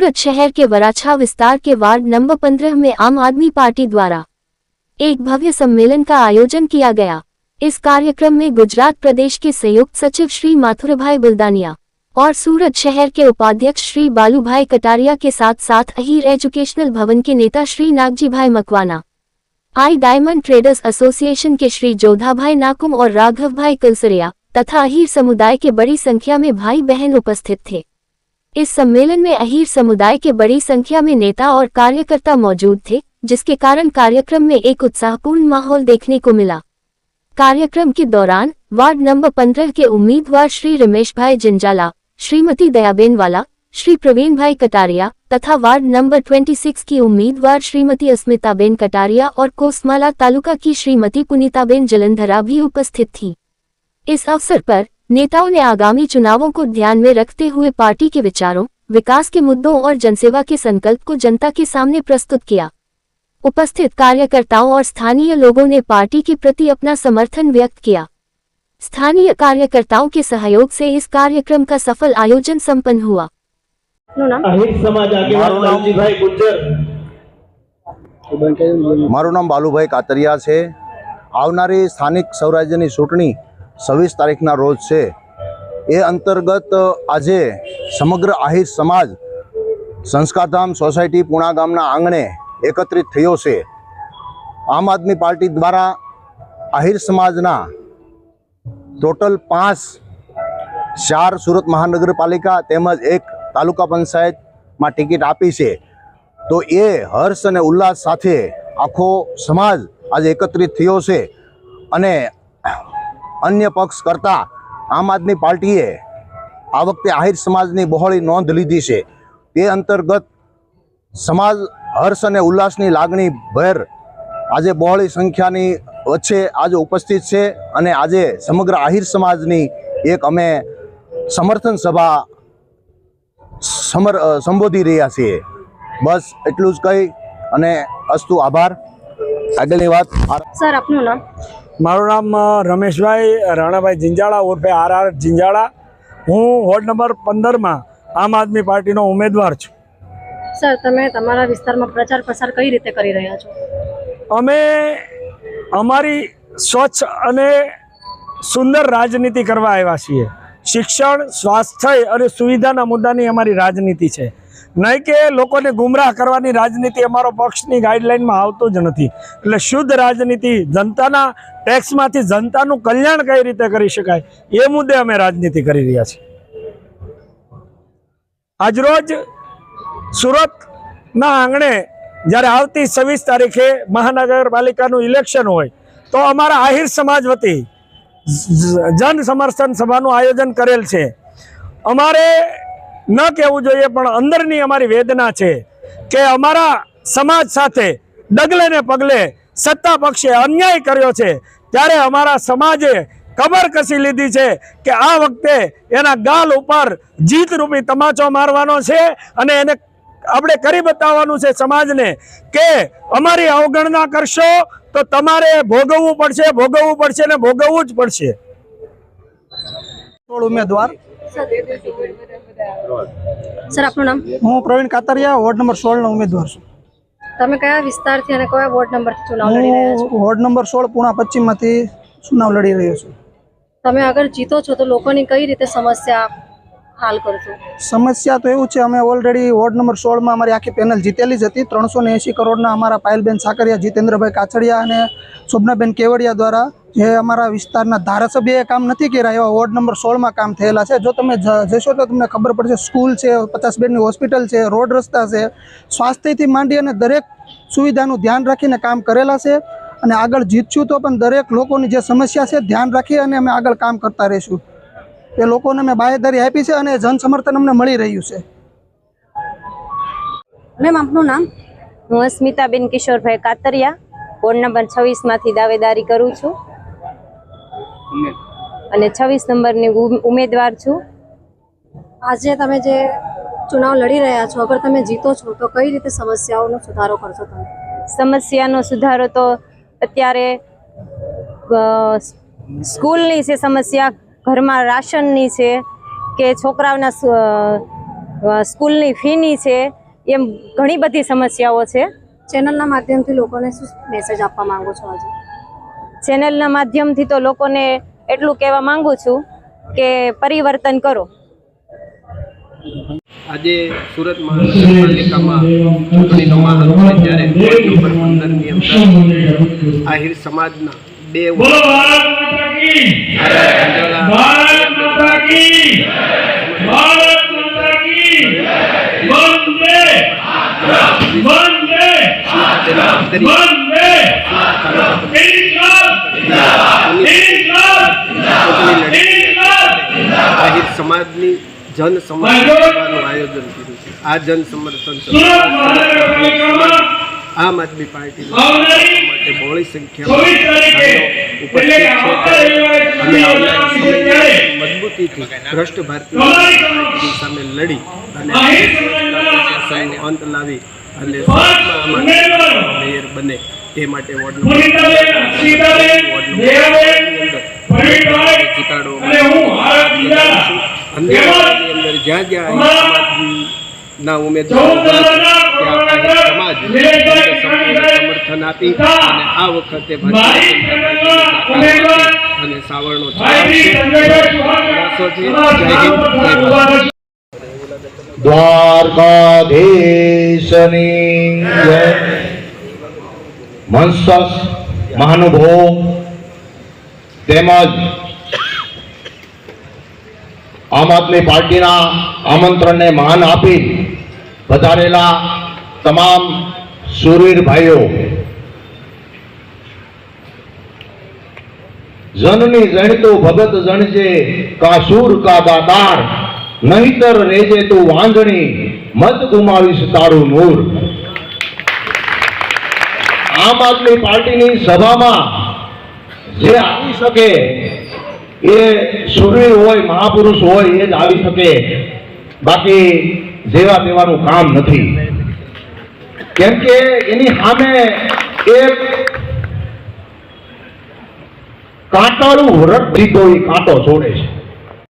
सूरत शहर के वराछा विस्तार के वार्ड नंबर 15 में आम आदमी पार्टी द्वारा एक भव्य सम्मेलन का आयोजन किया गया। इस कार्यक्रम में गुजरात प्रदेश के संयुक्त सचिव श्री माथुरभाई बिलदानिया और सूरत शहर के उपाध्यक्ष श्री बालूभाई कटारिया के साथ साथ अहीर एजुकेशनल भवन के नेता श्री नागजीभाई मकवाना, आई डायमंड ट्रेडर्स एसोसिएशन के श्री जोधाभाई नाकुम और राघवभाई कुलसरिया तथा अहीर समुदाय के बड़ी संख्या में भाई बहन उपस्थित थे। इस सम्मेलन में अहीर समुदाय के बड़ी संख्या में नेता और कार्यकर्ता मौजूद थे, जिसके कारण कार्यक्रम में एक उत्साहपूर्ण माहौल देखने को मिला। कार्यक्रम के दौरान वार्ड नंबर 15 के उम्मीदवार श्री रमेश भाई जिंजाला, श्रीमती दयाबेन वाला, श्री प्रवीण भाई कटारिया तथा वार्ड नंबर 26 की उम्मीदवार श्रीमती अस्मिताबेन कटारिया और कोसमाला तालुका की श्रीमती पुनीताबेन जलंधरा भी उपस्थित थी। इस अवसर पर नेताओं ने आगामी चुनावों को ध्यान में रखते हुए पार्टी के विचारों, विकास के मुद्दों और जनसेवा के संकल्प को जनता के सामने प्रस्तुत किया। उपस्थित कार्यकर्ताओं और स्थानीय लोगों ने पार्टी के प्रति अपना समर्थन व्यक्त किया। स्थानीय कार्यकर्ताओं के सहयोग से इस कार्यक्रम का सफल आयोजन संपन्न हुआ। मारू नाम बालूभाई कातरिया है। आवनारी स्थानिक स्वराज्यनी चूंटणी 26 तारीखना रोज है। ए अंतर्गत आज समग्र आहिर समाज संस्कारधाम सोसायटी पुणा गामना आंगणे एकत्रित थयो छे। आम आदमी पार्टी द्वारा आहिर समाजना टोटल 4 सूरत महानगरपालिका तेमज 1 तालुका पंचायत में टिकिट आपी है। तो ये हर्ष और उल्लास साथे आखो समाज आज एकत्रित थयो छे अने अन्य पक्ष करता आम आदमी पार्टीए आ वखते आहिर समाजनी बहोળી नोंध लीधी छे। ते अंतर्गत समाज हर्ष और उल्लासनी लागणी भर आज बहोળી संख्यानी वच्चे आज उपस्थित है अने आज समग्र आहिर समाजनी एक अमे समर्थन सभा संबोधी रह्या छीए। बस एटलुं ज कही अने अस्तु आभार। आगळनी वात सर आपनुं नाम? मारू नाम रमेश भाई राणाभाई जिंजाड़ा उर्फे RR जिंजाड़ा। हूँ वोर्ड नंबर 15 में आम आदमी पार्टी नो उम्मीदवार छुं। सर तमे तमारा विस्तार में प्रचार प्रसार कई रीते करी रह्या छो? अमे अमारी स्वच्छ अने सुंदर राजनीति करवा आव्या छीए। शिक्षण, स्वास्थ्य और सुविधाना मुद्दानी अमारी राजनीति है, नहीं कि लोकोने गुमराह करवानी राजनीति अमारो पक्षनी गाइडलाइन में आवतो ज नथी। એટલે શુદ્ધ राजनीति जनताना टेक्स मांथी जनतानुं कल्याण कई रीते करी शकाय ए मुद्दे अमे राजनीति करी रह्या छीए। आज रोज सूरतना आंगणे ज्यारे आवती 26 तारीखे महानगरपालिकानुं इलेक्शन होय तो अमारा आहिर समाज वती जन समर्थन सभानुं आयोजन करेल छे। अमारे न कहेवुं जोईए पण अंदरनी अमारी वेदना छे के अमारा समाज साथे डगले ने पगले सत्ता पक्षे अन्याय कर्यो छे, त्यारे अमारा समाजे कबर कसी लीधी छे के आ वखते एना गाल उपर जीत रूपी तमाचो मारवानो छे अने एने आपणे करी बताववानुं छे समाजने के अमारी अवगणना करशो तो तमारे भोगववुं पड़शे ने भोगववुं ज पड़शे। उम्मीदवार सर आपनुं नाम? हूँ Praveen Katariya ward number 16 no उम्मीदवार छुं। तमे कया विस्तारथी अने कया वोर्ड नंबरथी चुनाव लड़ी रह्या छो? वोर्ड नंबर 16 पुणा पश्चिम मांथी चुनाव लड़ी रह्यो छुं। तमे अगर जीतो छो तो लोकोनी कई रीते समस्या हाल करशो? समस्या तो एवुं छे, अमे ऑलरेडी वोर्ड नंबर 16 में अमारी आखी पेनल जीतेली ज हती। 380 करोड़ना अमारा पायलबेन साकरिया, जितेन्द्रभाई काछड़िया अने शोभनाबेन केवड़िया द्वारा जे अमारा विस्तारना धारासभ्यए काम नथी कर्या एवा वोर्ड नंबर 16 में काम थयेला छे। जो तमे जशो तो तमने खबर पड़शे। स्कूल छे, 50 बेडनी होस्पिटल छे, रोड रस्ता छे, स्वास्थ्यथी मांडी अने दरेक सुविधानुं ध्यान राखीने काम करेला छे अने आगळ जीतशुं तो पण दरेक लोकोनी जे समस्या छे ध्यान राखी अने अमे आगळ काम करता रहीशुं। ए लोकोने मैं बाहेदारी आपी छे अने जन समर्थन अमने मळी रह्युं छे। मैम आपनुं नाम? हूँ अस्मिताबेन किशोरभाई कातरिया वोर्ड नंबर 26 मांथी दावेदारी करूँ छूं अने 26 नंबरनी उम्मीदवार छूं। आजे तमे जे चुनाव लड़ी रह्या छो, अगर तमे जीतो छो तो कई रीते समस्याओनो सुधारो करशो तमे? समस्यानो सुधारो तो अत्यारे स्कूलनी छे समस्या, घर में राशननी छे के छोकराओना સ્કૂલની ફીની છે, એમ ઘણી બધી સમસ્યાઓ છે. ચેનલના માધ્યમથી લોકોને શું મેસેજ આપવા માંગો છો આજે? ચેનલના માધ્યમથી તો લોકોને એટલું કહેવા માંગુ છું કે પરિવર્તન કરો. આજે સુરત મહાનગરપાલિકામાં ચૂંટણીનો માહોલ છે, ત્યારે વોર્ડ નંબર 15ની અંદર આહિર સમાજના 2 આહિર સમાજની જન સમર્થન સભાનું આયોજન કર્યું છે. આ જન સમર્થન સભા આમ આદમી પાર્ટી માટે બહોળી સંખ્યામાં ઉપસ્થિત છે અને આવનારા સમયમાં મજબૂતીથી ભ્રષ્ટ ભારતીય પાર્ટી સામે લડી અને શાસનનો અંત લાવી અને મેયર બને તે માટે વોર્ડ નંબર જીતાડો અંદર જ્યાં જ્યાં સમાજના ઉમેદવારો ત્યાં સમાજ સમર્થન આપી અને આ વખતે અને સાવરણો દ્વારકાધીશની જય. મંચસ્થ મહાનુભાવો તેમજ આમ આદમી પાર્ટીના આમંત્રણને માન આપી પધારેલા તમામ શૂરવીર ભાઈઓ, જનની જણતો ભગત જણજે કા શૂર કા દાતાર, નહીતર રેજે તું વાંજણી મત ગુમાવીશ તારું નૂર. આમ આદમી પાર્ટીની સભામાં જે આવી શકે એ શૂરવીર હોય, મહાપુરુષ હોય એ જ આવી શકે, બાકી જેવા તેવાનું કામ નથી. કેમ કે એની સામે એક કાંટાળું વ્રત જીતો એ કાંટો છોડે છે.